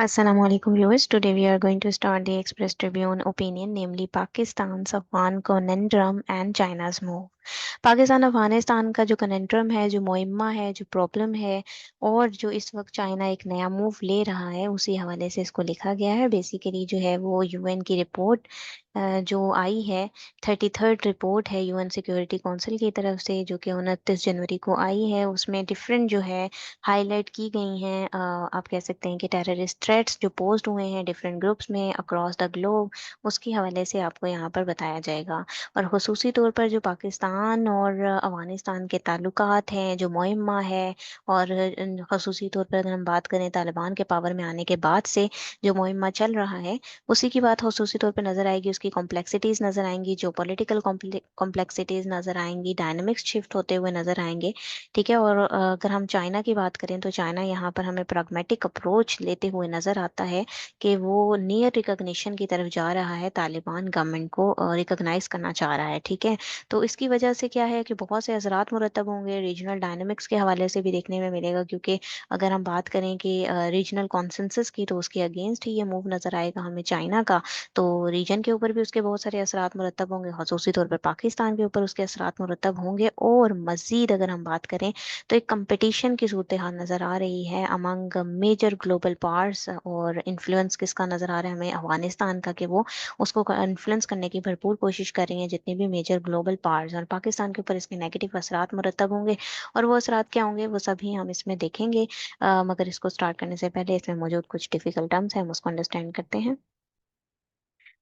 Assalamualaikum viewers. Today we are going to start the Express Tribune opinion, namely Pakistan's Afghan conundrum and China's move. Pakistan Afghanistan का जो कनेंड्रम है, जो मुइम्मा है, जो problem है और जो इस वक्त चाइना एक नया मूव ले रहा है, उसी हवाले से इसको लिखा गया है। बेसिकली जो है वो यूएन की रिपोर्ट जो आई है, 33rd रिपोर्ट है यूएन सिक्योरिटी काउंसिल की तरफ से, जो कि 29 जनवरी को आई है। उसमें डिफरेंट जो है हाईलाइट की गई हैं, आप कह सकते हैं कि टेररिस्ट थ्रेट्स जो पोस्ट हुए हैं डिफरेंट ग्रुप्स में अक्रॉस द ग्लोब, उसके हवाले से आपको यहाँ पर बताया जाएगा। और ख़ुसूसी तौर पर जो पाकिस्तान और अफगानिस्तान के ताल्लुकात हैं, जो मुइम्मा है, और ख़ुसूसी तौर पर अगर हम बात करें तालिबान के पावर में आने के बाद से जो मुइम्मा चल रहा है, उसी की बात ख़ुसूसी तौर पर नज़र आएगी। उसकी कॉम्प्लेक्सिटीज़ नज़र आएंगी, जो पॉलिटिकल कॉम्प्लेक्सिटीज़ नज़र आएंगी, डायनामिक्स शिफ्ट होते हुए नज़र आएंगे। ठीक है। और अगर हम चाइना की बात करें तो चाइना यहाँ पर हमें प्रैग्मेटिक अप्रोच लेते हुए नज़र आता है कि वो नियर रिकॉग्निशन की तरफ जा रहा है, तालिबान गवर्नमेंट को रिकॉग्नाइज करना चाह रहा है। ठीक है। तो इसकी वजह से क्या है कि बहुत से असरात मुरतब होंगे, रीजनल डायनामिक्स के हवाले से भी देखने में मिलेगा, क्योंकि अगर हम बात करें कि रीजनल कॉन्सेंसस की, तो उसके अगेंस्ट ही ये मूव नज़र आएगा हमें चाइना का। तो रीजन के ऊपर भी उसके बहुत सारे असरात मुरतब होंगे, खसूसी तौर पर पाकिस्तान के ऊपर उसके असरात मुरतब होंगे। और मज़ीद अगर हम बात करें तो एक कंपटीशन की सूरत हाल नज़र आ रही है अमंग मेजर ग्लोबल पावर्स। और इन्फ्लुएंस किसका नज़र आ रहा है हमें? अफगानिस्तान का, कि वो उसको इन्फ्लुएंस करने की भरपूर कोशिश कर रही हैं जितनी भी मेजर ग्लोबल पावर्स। और पाकिस्तान के ऊपर इसके नेगेटिव असरात मुरतब होंगे। और वो असरात क्या होंगे वो सभी हम इसमें देखेंगे। मगर इसको स्टार्ट करने से पहले इसमें मौजूद कुछ डिफिकल्ट टर्म्स हैं, हम उसको अंडरस्टैंड करते हैं।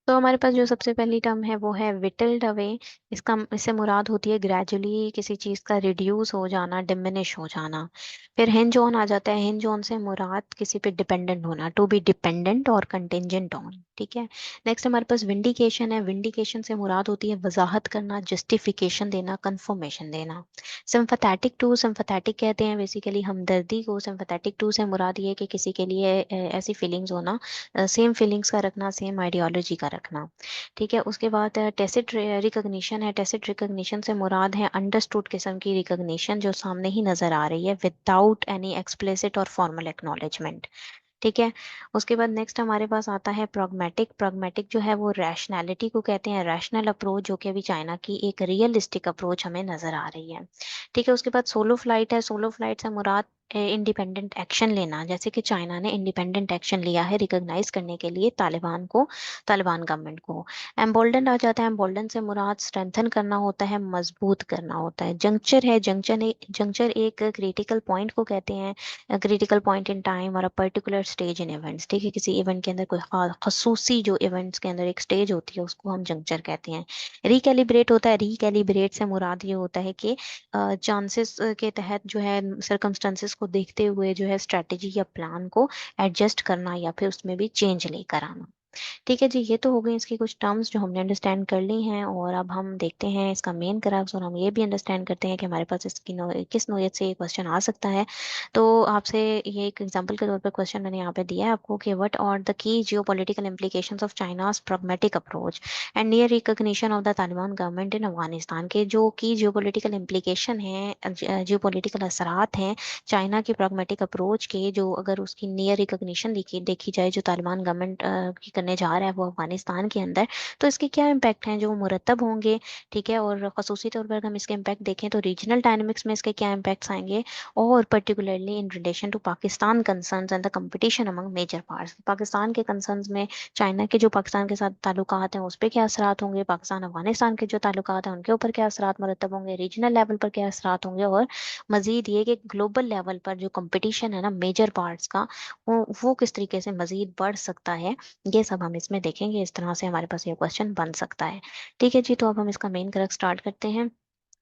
तो हमारे पास जो सबसे पहली टर्म है वो है विटल्ड अवे। इससे मुराद होती है ग्रेजुअली किसी चीज़ का रिड्यूस हो जाना, डिमिनिश हो जाना। फिर हिंज ऑन आ जाता है। हिंज ऑन से मुराद किसी पे डिपेंडेंट होना, टू बी डिपेंडेंट और कंटेंजेंट ऑन। ठीक है। नेक्स्ट हमारे पास विंडिकेशन है। विंडिकेशन से मुराद होती है वजाहत करना, जस्टिफिकेशन देना, कंफर्मेशन देना। सिंपथेटिक टू, सिंपथेटिक कहते हैं बेसिकली हमदर्दी को। सिंपथेटिक टू से मुराद ये है कि किसी के लिए ऐसी फीलिंग्स होना, सेम फीलिंग्स का रखना, सेम आइडियोलॉजी का रखना। ठीक है। उसके बाद टेसिट रिकॉग्निशन है। टेसिट रिकॉग्निशन से मुराद है अंडरस्टूड किस्म की रिकॉग्निशन जो सामने ही नजर आ रही है, विदाउट एनी एक्सप्लिसिट और फॉर्मल एक्नॉलेजमेंट। ठीक है। उसके बाद नेक्स्ट हमारे पास आता है प्रॉग्मेटिक। प्रॉग्मेटिक जो है वो रैशनैलिटी को कहते हैं, रैशनल अप्रोच, जो कि अभी चाइना की एक रियलिस्टिक अप्रोच हमें नजर आ रही है। ठीक है। उसके बाद सोलो फ्लाइट है। सोलो फ्लाइट से मुराद इंडिपेंडेंट एक्शन लेना, जैसे कि चाइना ने इंडिपेंडेंट एक्शन लिया है रिकॉग्नाइज करने के लिए तालिबान को, तालिबान गवर्नमेंट को। एम्बोल्डन आ जाता है। एम्बोल्डन से मुराद स्ट्रेंथन करना होता है, मजबूत करना होता है। जंक्चर है। जंक्चर एक क्रिटिकल पॉइंट को कहते हैं, क्रिटिकल पॉइंट इन टाइम और a particular stage in events. ठीक है। किसी इवेंट के अंदर कोई खसूसी जो इवेंट्स के अंदर एक स्टेज होती है उसको हम जंक्चर कहते हैं। रिकैलिब्रेट होता है। रिकैलिब्रेट से मुराद ये होता है कि चांसेस के तहत जो है सर्कमस्टेंसेस को देखते हुए जो है स्ट्रेटेजी या प्लान को एडजस्ट करना या फिर उसमें भी चेंज लेकर आना। ठीक है जी। ये तो हो गई इसकी कुछ टर्म्स जो हमने अंडरस्टैंड कर ली हैं। और अब हम देखते हैं इसका मेन क्रक्स, और हम ये भी अंडरस्टैंड करते हैं कि हमारे पास इसकी किस नोयत से ये क्वेश्चन आ सकता है। तो आपसे ये एक एग्जांपल के तौर पर क्वेश्चन मैंने यहाँ पे दिया है आपको कि what are the key geopolitical implications of China's pragmatic approach and near recognition of the Taliban government in Afghanistan. के जो की जियो पॉलिटिकल इम्प्लीकेशन है, जियो पॉलिटिकल असरात हैं चाइना की प्रॉग्मेटिक अप्रोच के, जो अगर उसकी नियर रिकॉग्निशन देखी जाए जो तालिबान गवर्नमेंट की करने जा रहा है वो अफगानिस्तान के अंदर, तो इसके क्या इम्पैक्ट हैं जो मुरतब होंगे। ठीक है। और खसूसी तौर पर अगर हम इसके इम्पैक्ट देखें तो रीजनल डायनामिक्स में इसके क्या इम्पैक्ट्स आएंगे, और particularly in relation to Pakistan concerns and the competition among major parts. Pakistan के कंसर्न्स में चाइना के जो पाकिस्तान के साथ ताल्लुकात हैं उस पर क्या असरात होंगे, पाकिस्तान अफगानिस्तान के जो ताल्लुकात हैं उनके ऊपर क्या असरात मुरतब होंगे, रीजनल लेवल पर क्या असरात होंगे, और मजीद ये कि ग्लोबल लेवल पर जो कंपटीशन है ना मेजर पार्ट्स का, वो किस तरीके से मजीद बढ़ सकता है। ये सब हम इसमें देखेंगे। इस तरह से हमारे पास ये क्वेश्चन बन सकता है। ठीक है जी। तो अब हम इसका मेन क्रक्स स्टार्ट करते हैं।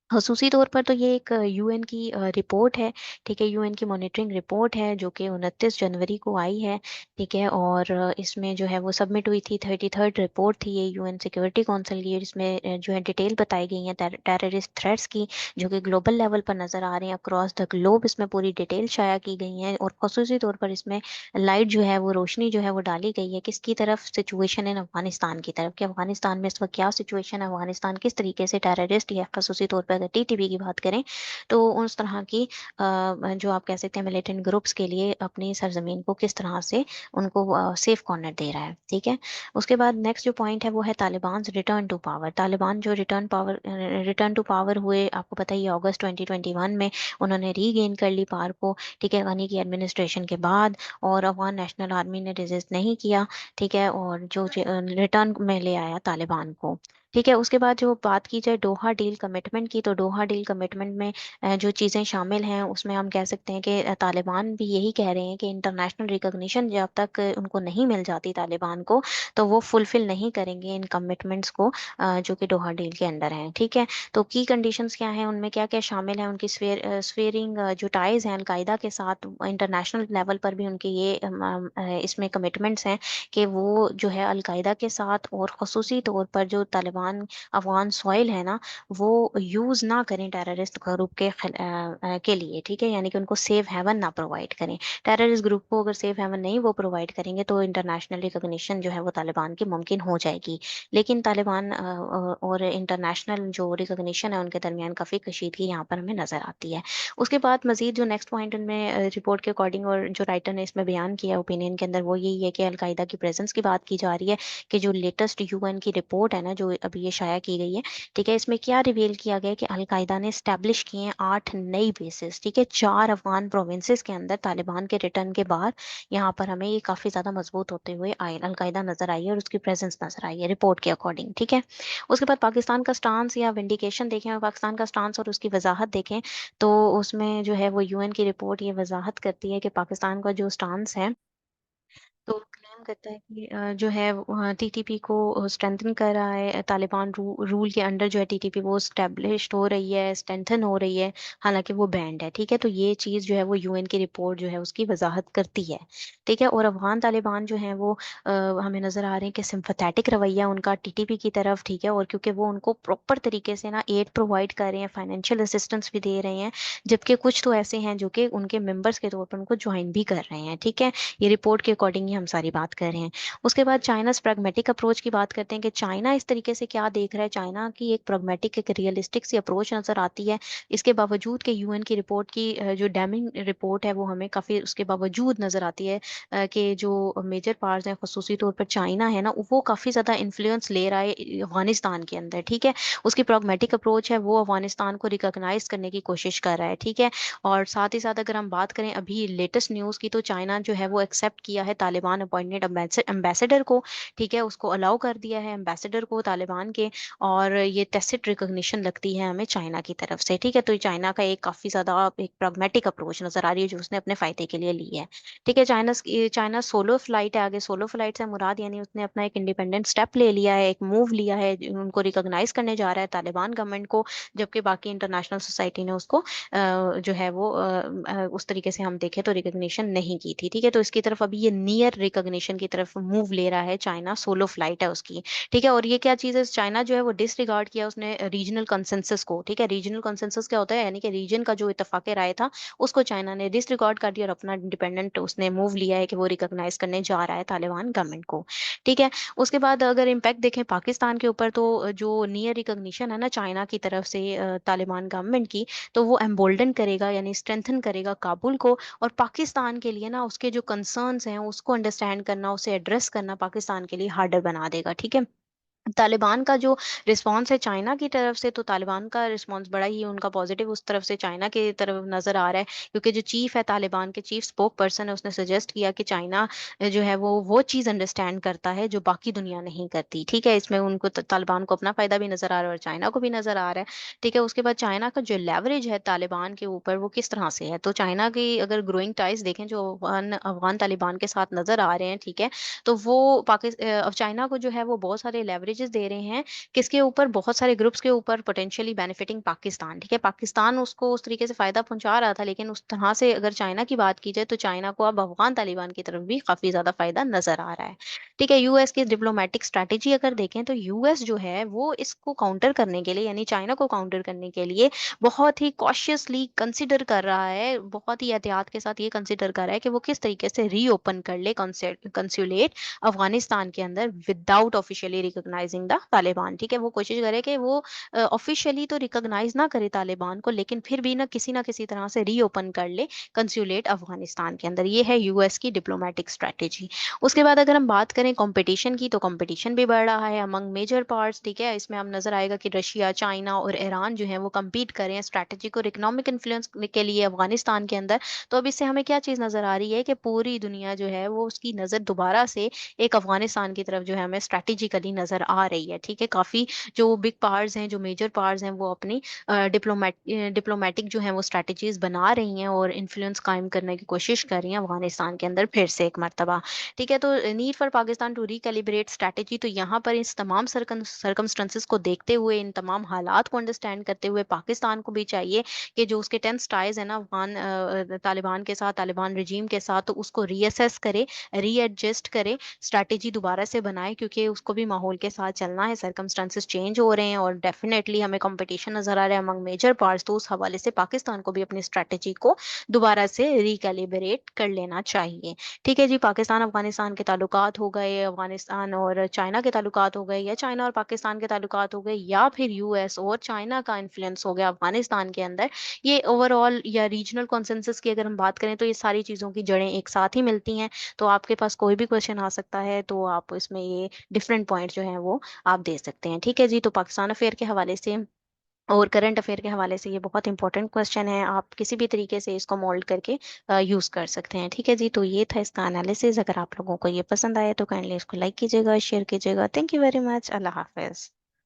खसूसी तौर पर तो ये एक यूएन की रिपोर्ट है। ठीक है। यूएन की मॉनिटरिंग रिपोर्ट है जो कि 29 जनवरी को आई है। ठीक है। और इसमें जो है वो सबमिट हुई थी, 33rd रिपोर्ट थी ये यूएन सिक्योरिटी काउंसिल की। और इसमें जो है डिटेल बताई गई है टेररिस्ट थ्रेट्स की, जो कि ग्लोबल लेवल पर नज़र आ रहे हैं अक्रॉस द ग्लोब। इसमें पूरी डिटेल शाया की गई है। और खसूसी तौर पर इसमें लाइट जो है वो रोशनी जो है वो डाली गई है किसकी तरफ? सिचुएशन इन अफगानिस्तान की तरफ, कि अफगानिस्तान में इस वक्त क्या सिचुएशन है, अफगानिस्तान किस तरीके से टेररिस्ट या खसूसी तौर पर अगर टीटीपी की बात करें तो उस तरह की जो आप कह सकते हैं मिलिटेंट ग्रुप्स के लिए अपनी सरजमीन को किस तरह से उनको सेफ कॉर्नर दे रहा है, ठीक है। उसके बाद नेक्स्ट जो पॉइंट है वो है Taliban return to power. Taliban जो रिटर्न टू पावर हुए, आपको पता ही है, अगस्त 2021 में उन्होंने रीगेन कर ली पावर को, ठीक है, गनी की एडमिनिस्ट्रेशन के बाद। और अफगान नेशनल आर्मी ने रेजिस्ट नहीं किया, ठीक है, और जो रिटर्न में ले आया तालिबान को, ठीक है। उसके बाद जो बात की जाए डोहा डील कमिटमेंट की, तो डोहा डील कमिटमेंट में जो चीज़ें शामिल हैं उसमें हम कह सकते हैं कि तालिबान भी यही कह रहे हैं कि इंटरनेशनल रिकॉग्निशन जब तक उनको नहीं मिल जाती तालिबान को, तो वो फुलफिल नहीं करेंगे इन कमिटमेंट्स को जो कि डोहा डील के अंडर हैं, ठीक है। तो की कंडीशंस क्या हैं, उनमें क्या क्या शामिल है, उनकी स्वेरिंग जो टाइज हैं अलकायदा के साथ इंटरनेशनल लेवल पर भी उनके ये इसमें कमिटमेंट्स हैं कि वो जो है अलकायदा के साथ और खसूसी तौर पर जो तालिबान अफगान सॉइल है ना, वो यूज़ ना करें टेररिस्ट ग्रुप के लिए, ठीक है, यानी कि उनको सेफ हेवन ना प्रोवाइड करें। टेररिस्ट ग्रुप को अगर सेफ हेवन नहीं वो प्रोवाइड करेंगे तो इंटरनेशनल रिकॉग्निशन जो है वो तालिबान की मुमकिन हो जाएगी। लेकिन तालिबान और इंटरनेशनल जो रिकॉग्निशन है उनके दरमियान काफ़ी कशीदगी यहाँ पर हमें नज़र आती है। उसके बाद मजीद जो नेक्स्ट पॉइंट उनमें रिपोर्ट के अकॉर्डिंग और जो राइटर ने इसमें बयान किया ओपिनियन के अंदर, वो यही है कि अलकायदा की प्रेजेंस की बात की जा रही है कि जो लेटेस्ट यूएन की रिपोर्ट है ना जो अभी ये शाया की गई है, ठीक है, इसमें क्या रिवील किया गया है कि अलकायदा ने स्टैब्लिश किए हैं 8 नई बेसिस, ठीक है, 4 अफगान प्रोविंसेस के अंदर तालिबान के रिटर्न के बाद। यहाँ पर हमें ये काफ़ी ज़्यादा मजबूत होते हुए आए अलकायदा नजर आई है और उसकी प्रेजेंस नजर आई है रिपोर्ट के अकॉर्डिंग, ठीक है। उसके बाद पाकिस्तान का स्टांस या विंडिकेशन देखें और पाकिस्तान का स्टांस और उसकी वजाहत देखें, तो उसमें जो है वो यूएन की रिपोर्ट ये वजाहत करती है कि पाकिस्तान का जो स्टांस है, तो क्लेम करता है कि जो है टीटीपी को स्ट्रेंथन कर रहा है, तालिबान रूल के अंडर जो है टीटीपी वो स्टेब्लिश्ड हो रही है, स्ट्रेंथन हो रही है, हालांकि वो बैंड है, ठीक है। तो ये चीज़ जो है वो यूएन की रिपोर्ट जो है उसकी वजाहत करती है, ठीक है। और अफगान तालिबान जो है वो हमें नज़र आ रहे हैं कि सिंपथेटिक रवैया उनका टीटीपी की तरफ, ठीक है, और क्योंकि वो उनको प्रॉपर तरीके से ना एड प्रोवाइड कर रहे हैं, फाइनेंशियल असिस्टेंस भी दे रहे हैं, जबकि कुछ तो ऐसे हैं जो कि उनके मेंबर्स के तौर पर उनको ज्वाइन भी कर रहे हैं, ठीक है। ये रिपोर्ट के अकॉर्डिंग ही हम सारी बात कर रहे हैं। उसके बाद चाइना प्रैग्मेटिक अप्रोच की बात करते हैं कि चाइना इस तरीके से क्या देख रहा है। चाइना की एक प्रैग्मेटिक, एक रियलिस्टिक सी अप्रोच नजर आती है। इसके बावजूद कि यूएन की रिपोर्ट की जो डैमिंग रिपोर्ट है वो हमें काफी उसके बावजूद नजर आती है कि जो मेजर पार्ट्स हैं खसूसी तौर पर चाइना है ना, वो काफी ज्यादा इन्फ्लुएंस ले रहा है अफगानिस्तान के अंदर, ठीक है। उसकी प्रैग्मेटिक अप्रोच है, वो अफगानिस्तान को रिकॉग्नाइज करने की कोशिश कर रहा है, ठीक है। और साथ ही साथ अगर हम बात करें अभी लेटेस्ट न्यूज़ की, तो चाइना जो है वो एक्सेप्ट किया है तालिबान अपॉइंटेड एम्बेसडर को, ठीक है, उसको अलाउ कर दिया है एम्बेसडर को तालिबान के। और ये टेसिट रिकॉग्निशन लगती है हमें चाइना की तरफ से, ठीक है। तो ये चाइना का एक काफ़ी ज़्यादा एक प्रैग्मेटिक अप्रोच नज़र आ रही है जो उसने अपने फ़ायदे के लिए ली है, ठीक है। चाइना सोलो फ्लाइट है, आगे सोलो फ्लाइट से मुराद यानी उसने अपना एक इंडिपेंडेंट स्टेप ले लिया है, एक मूव लिया है, उनको रिकॉग्नाइज करने जा रहा है तालिबान गवर्नमेंट को, जबकि बाकी इंटरनेशनल सोसाइटी ने उसको जो है वो उस तरीके से हम देखें तो रिकॉग्निशन नहीं की थी, ठीक है। तो इसकी तरफ अभी ये नियर रिकॉग्निशन की तरफ मूव ले रहा है चाइना, सोलो फ्लाइट है उसकी, ठीक है। और ये क्या चीज़ है, चाइना जो है वो डिसरिगार्ड किया उसने रीजनल कंसेंसस को, ठीक है। रीजनल कंसेंसस क्या होता है, यानी कि रीजन का जो इत्तेफाक राय था उसको चाइना ने डिसरिगार्ड कर दिया और अपना इंडिपेंडेंट उसने मूव लिया है कि वो रिकॉग्नाइज करने जा रहा है तालिबान गवर्नमेंट को, ठीक है। उसके बाद अगर इम्पैक्ट देखें पाकिस्तान के ऊपर, तो जो नियर रिकॉग्निशन है ना चाइना की तरफ से तालिबान गवर्नमेंट की, तो वो एम्बोल्डन करेगा यानी स्ट्रेंथन करेगा काबुल को। और पाकिस्तान के लिए ना उसके जो कंसर्न्स हैं उसको अंडरस्टैंड करना, उसे एड्रेस करना पाकिस्तान के लिए हार्डर बना देगा, ठीक है। तालिबान का जो रिस्पांस है चाइना की तरफ से, तो तालिबान का रिस्पांस बड़ा ही उनका पॉजिटिव उस तरफ से चाइना की तरफ नज़र आ रहा है, क्योंकि जो चीफ है तालिबान के चीफ स्पोक पर्सन है उसने सजेस्ट किया कि चाइना जो है वो चीज़ अंडरस्टैंड करता है जो बाकी दुनिया नहीं करती, ठीक है। इसमें उनको तालिबान को अपना फ़ायदा भी नज़र आ रहा है और चाइना को भी नज़र आ रहा है, ठीक है। उसके बाद चाइना का जो लेवरेज है तालिबान के ऊपर वो किस तरह से है, तो चाइना की अगर ग्रोइंग टाइज देखें जो अफगान अफगान तालिबान के साथ नज़र आ रहे हैं, ठीक है, तो वो अब चाइना को जो है वो बहुत सारे लेवरेजेस दे रहे हैं, किसके ऊपर, बहुत सारे ग्रुप्स के ऊपर, पोटेंशियली बेनिफिटिंग पाकिस्तान, ठीक है। पाकिस्तान उसको उस तरीके से फायदा पहुंचा रहा था, लेकिन उस तरह से अगर चाइना की बात की जाए तो चाइना को अब अफगान तालिबान की तरफ भी काफी ज्यादा फायदा नजर आ रहा है, ठीक है। यूएस की डिप्लोमेटिक स्ट्रैटेजी अगर देखें तो यूएस जो है वो इसको काउंटर करने के लिए यानी चाइना को काउंटर करने के लिए बहुत ही कॉशियसली कंसिडर कर रहा है, बहुत ही एहतियात के साथ ये कंसिडर कर रहा है कि वो किस तरीके से रीओपन कर ले कंसुलेट अफगानिस्तान के अंदर without officially recognising the Taliban. ठीक है, वो कोशिश करे कि वो ऑफिशियली तो रिकॉग्नाइज ना करे तालिबान को, लेकिन फिर भी ना किसी तरह से रीओपन कर ले कंसुलेट अफगानिस्तान के अंदर। ये है यूएस की डिप्लोमेटिक स्ट्रेटेजी। उसके बाद अगर हम बात करें कंपटीशन की, तो कंपटीशन भी बढ़ रहा है अमंग मेजर पार्ट्स। ठीक है, इसमें हम नजर आएगा कि रशिया, चाइना और ईरान जो है वो compete कर रहे हैं स्ट्रैटेजिक और इकोनॉमिक इन्फ्लुएंस के लिए अफगानिस्तान के अंदर। तो अब इससे हमें क्या चीज नजर आ रही है कि पूरी दुनिया जो है वो उसकी नजर दोबारा से एक अफगानिस्तान की तरफ जो है हमें स्ट्रैटेजिकली नजर आ रही है। ठीक है, काफी जो बिग पावर्स हैं, जो मेजर पावर्स हैं, वो अपनी डिप्लोमेटिक जो है वो स्ट्रैटेजीज बना रही हैं और इन्फ्लुएंस कायम करने की कोशिश कर रही हैं अफगानिस्तान के अंदर फिर से एक मरतबा। ठीक है, तो need for Pakistan to recalibrate strategy, तो यहाँ पर इस तमाम सरकमस्टेंसेस को देखते हुए, इन तमाम हालात को अंडरस्टैंड करते हुए पाकिस्तान को भी चाहिए कि जो उसके टेंस टाइज है ना अफगान तालिबान के साथ, तालिबान रिजीम के साथ, तो उसको रीअसेस करे, रीएडजस्ट करे, स्ट्रैटेजी दोबारा से बनाए, क्योंकि उसको भी माहौल के साथ चलना है। सरकमस्टेंसेस चेंज हो रहे हैं और डेफिनेटली हमें कंपटीशन नजर आ रहा है अमंग मेजर पार्ट्स, तो उस हवाले से पाकिस्तान को भी अपनी स्ट्रैटेजी को दोबारा से रिकैलिब्रेट कर लेना चाहिए। ठीक है जी, पाकिस्तान अफगानिस्तान के ताल्लुकात हो गए, अफगानिस्तान और चाइना के ताल्लुकात हो गए, या चाइना और पाकिस्तान के ताल्लुकात हो गए, या फिर यूएस और चाइना का इन्फ्लुएंस हो गया अफगानिस्तान के अंदर। ये ओवरऑल या रीजनल कॉन्सेंसस की अगर हम बात करें, तो ये सारी चीज़ों की जड़ें एक साथ ही मिलती हैं। तो आपके पास कोई भी क्वेश्चन आ सकता है, तो आप इसमें ये डिफरेंट पॉइंट जो हैं वो आप दे सकते हैं। ठीक है जी, तो पाकिस्तान अफेयर के हवाले से और करंट अफेयर के हवाले से ये बहुत इंपॉर्टेंट क्वेश्चन है, आप किसी भी तरीके से इसको मोल्ड करके यूज़ कर सकते हैं। ठीक है जी, तो ये था इसका एनालिसिस। अगर आप लोगों को ये पसंद आया तो काइंडली इसको लाइक कीजिएगा, शेयर कीजिएगा। Thank you very much. अल्लाह हाफिज़।